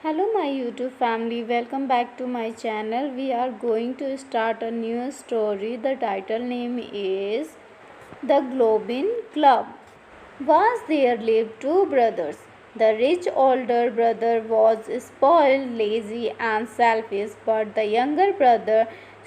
Hello my YouTube family, welcome back to my channel. We are going to start a new story. The title name is The Goblin Club. Once there lived two brothers. The rich older brother was spoiled, lazy and selfish, but the younger brother,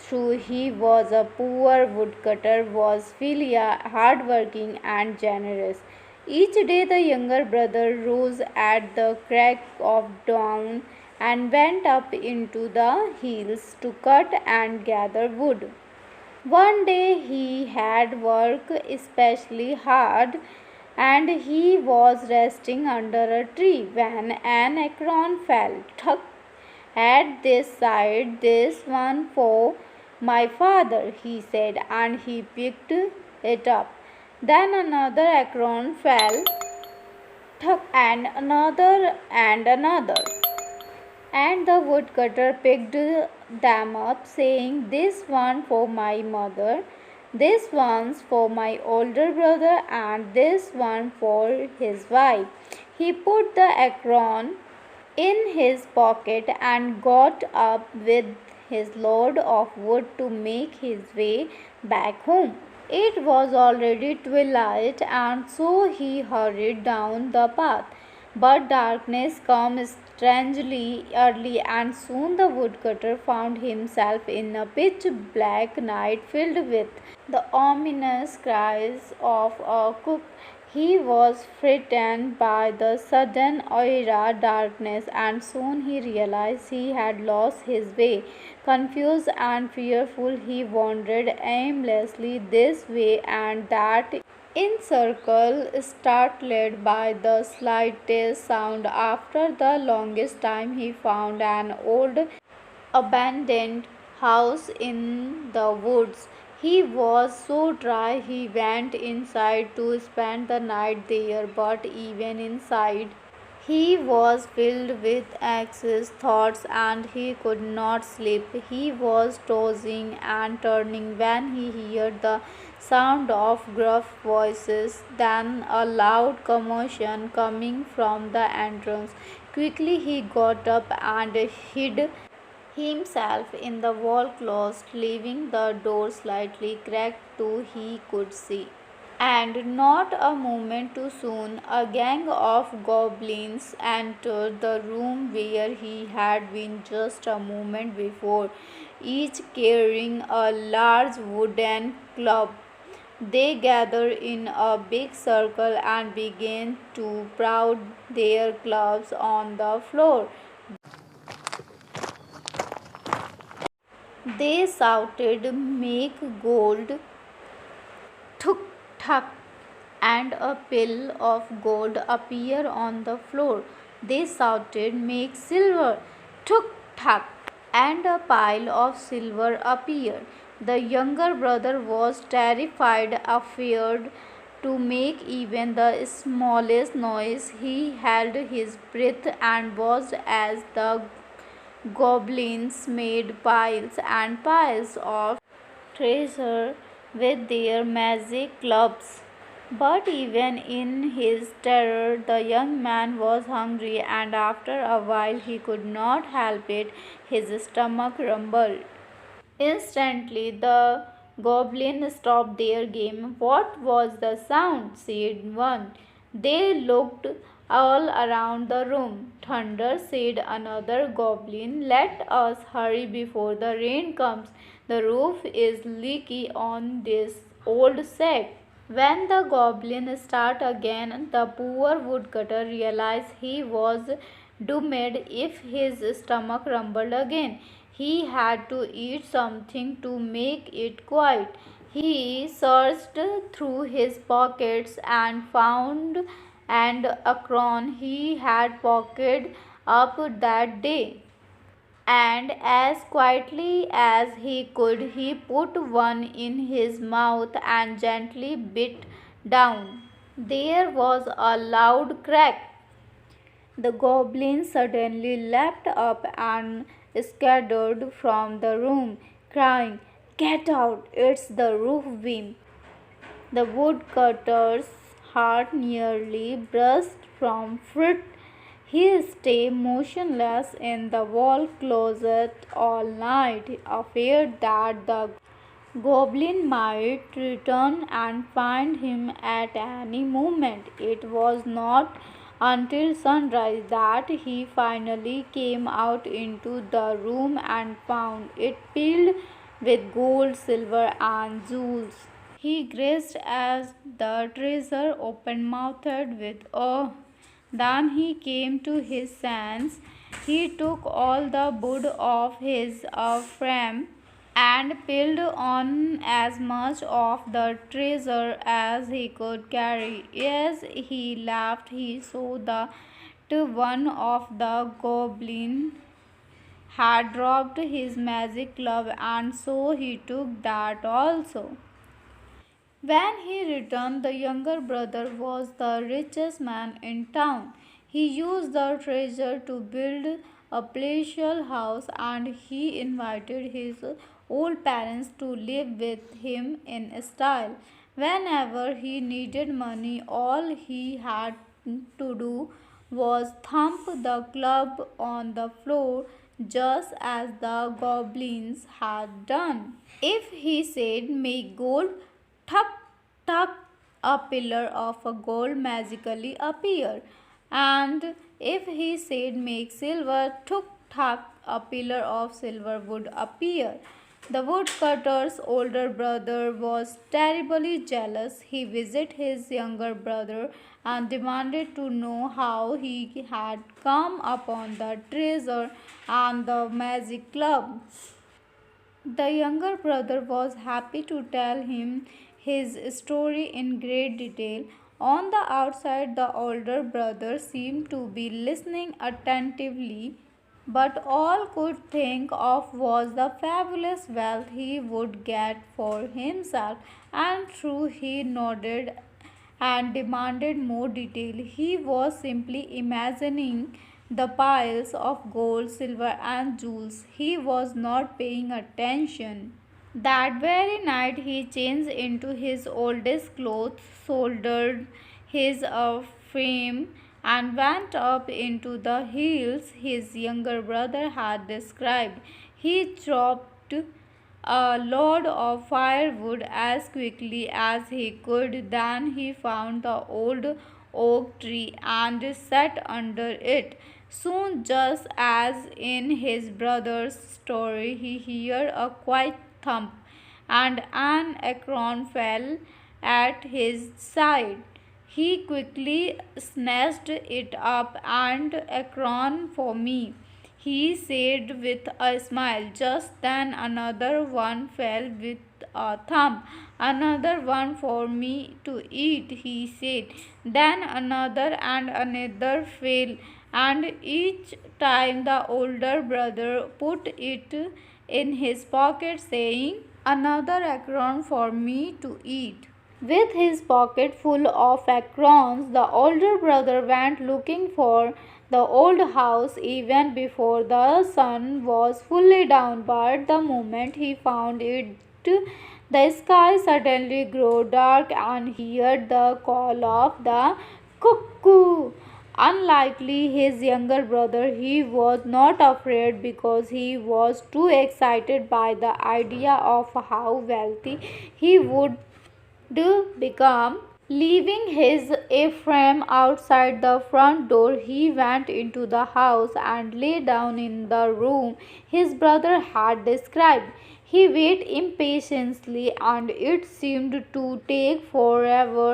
though he was a poor woodcutter, was filial, hardworking and generous. Each day the younger brother rose at the crack of dawn and went up into the hills to cut and gather wood. One day he had worked especially hard and he was resting under a tree when an acorn fell. Tuck at this side, this one for my father, he said, and he picked it up. Then another acorn fell, tuck, and another. And the woodcutter picked them up, saying, "This one for my mother, this one's for my older brother, and this one for his wife." He put the acorn in his pocket and got up with his load of wood to make his way back home. It was already twilight, and so he hurried down the path. But darkness came strangely early, and soon the woodcutter found himself in a pitch black night filled with the ominous cries of a cook. He was frightened by the sudden era darkness, and soon he realized he had lost his way. Confused and fearful, he wandered aimlessly this way and that in circles, startled by the slightest sound. After the longest time, he found an old abandoned house in the woods. He was so dry he went inside to spend the night there, but even inside he was filled with anxious thoughts and he could not sleep. He was tossing and turning when he heard the sound of gruff voices, then a loud commotion coming from the entrance. Quickly he got up and hid himself in the wall closet, leaving the door slightly cracked so he could see. And not a moment too soon, a gang of goblins entered the room where he had been just a moment before, each carrying a large wooden club. They gathered in a big circle and began to pound their clubs on the floor. They shouted, "Make gold!" Tuk tuk, and a pile of gold appeared on the floor. They shouted, "Make silver!" Tuk tuk, and a pile of silver appeared. The younger brother was terrified, afraid to make even the smallest noise. He held his breath and watched as the goblins made piles and piles of treasure with their magic clubs. But even in his terror, the young man was hungry, and after a while he could not help it. His stomach rumbled. Instantly, the goblin stopped their game. "What was the sound?" said one. They looked all around the room. "Thunder," said another goblin. "Let us hurry before the rain comes. The roof is leaky on this old shack." When the goblin started again, the poor woodcutter realized he was doomed if his stomach rumbled again. He had to eat something to make it quiet. He searched through his pockets and found an acorn he had pocketed up that day, and as quietly as he could, he put one in his mouth and gently bit down. There was a loud crack. The goblin suddenly leapt up and scattered from the room, crying, "Get out! It's the roof beam!" The woodcutter's heart nearly burst from fright. He stayed motionless in the wall closet all night, afraid that the goblin might return and find him at any moment. It was not until sunrise that he finally came out into the room and found it filled with gold, silver, and jewels. He gazed at the treasure open mouthed with awe. Then he came to his senses. He took all the wood of his frame and piled on as much of the treasure as he could carry. As he laughed, he saw that one of the goblins had dropped his magic glove, and so he took that also. When he returned, the younger brother was the richest man in town. He used the treasure to build a palatial house, and he invited his old parents to live with him in style. Whenever he needed money, all he had to do was thump the club on the floor just as the goblins had done. If he said, "Make gold," tuck, tuck, a pillar of gold magically appeared. And if he said, "Make silver," tuk, tuck, a pillar of silver would appear. The woodcutter's older brother was terribly jealous. He visited his younger brother and demanded to know how he had come upon the treasure and the magic club. The younger brother was happy to tell him his story in great detail. On the outside, the older brother seemed to be listening attentively, but all could think of was the fabulous wealth he would get for himself. And true, he nodded and demanded more detail. He was simply imagining the piles of gold, silver, and jewels. He was not paying attention. That very night he changed into his oldest clothes, soldered his frame, and went up into the hills his younger brother had described. He chopped a load of firewood as quickly as he could. Then he found the old oak tree and sat under it. Soon, just as in his brother's story, he heard a quiet thump, and an acorn fell at his side. He quickly snatched it up. "And acorn for me," he said with a smile. Just then another one fell with a thump. "Another one for me to eat," he said. Then another and another fell, and each time the older brother put it in his pocket, saying, "Another acorn for me to eat." With his pocket full of acorns, the older brother went looking for the old house even before the sun was fully down. But the moment he found it, the sky suddenly grew dark, and he heard the call of the cuckoo. Unlikely his younger brother, he was not afraid because he was too excited by the idea of how wealthy he would become. Leaving his Ephraim outside the front door, he went into the house and lay down in the room his brother had described. He waited impatiently, and it seemed to take forever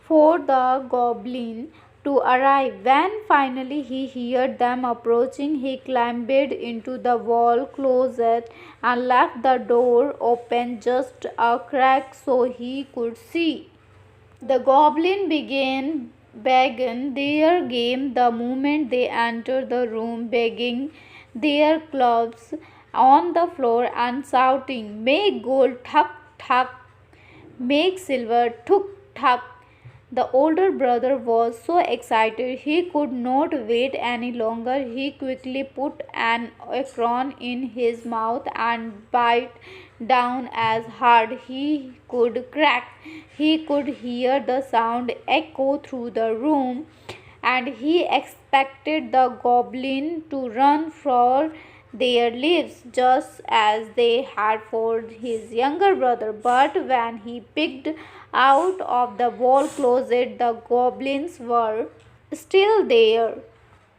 for the goblin to arrive. When finally he heard them approaching, he climbed into the wall closet and left the door open just a crack so he could see. The goblin began begging their game the moment they entered the room, begging their clubs on the floor and shouting, "Make gold, tuck, tuck, make silver, tuk, tuck." The older brother was so excited he could not wait any longer. He quickly put an acorn in his mouth and bit down as hard he could. Crack! He could hear the sound echo through the room, and he expected the goblin to run for their lives just as they had for his younger brother. But when he peeked out of the wall closet, the goblins were still there.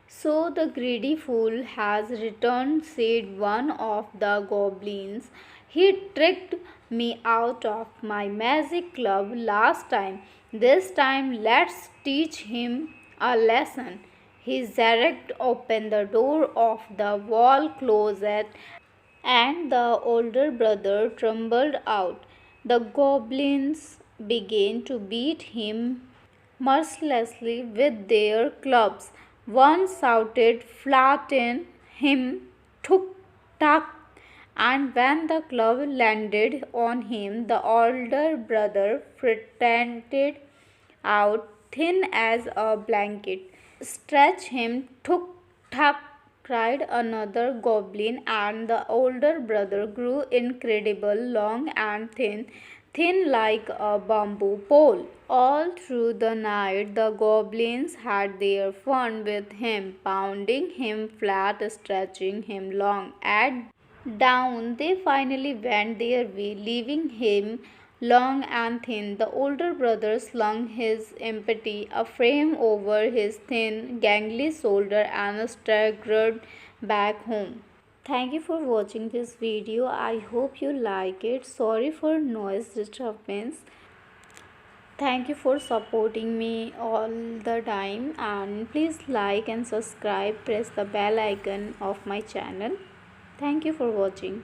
So the greedy fool has returned, said one of the goblins. He tricked me out of my magic club last time. This time let's teach him a lesson. He jerked open the door of the wall closet and the older brother trembled out. The goblins began to beat him mercilessly with their clubs. One shouted, "Flatten him, tuk tak!" And when the club landed on him, the older brother pretended out thin as a blanket. "Stretch him, tuk tak!" cried another goblin, and the older brother grew incredible long and thin, thin like a bamboo pole. All through the night, the goblins had their fun with him, pounding him flat, stretching him long. At down, they finally went their way, leaving him long and thin. The older brother slung his empty frame over his thin, gangly shoulder and staggered back home. Thank you for watching this video. I hope you like it. Sorry for noise disturbance. Thank you for supporting me all the time, and please like and subscribe. Press the bell icon of my channel. Thank you for watching.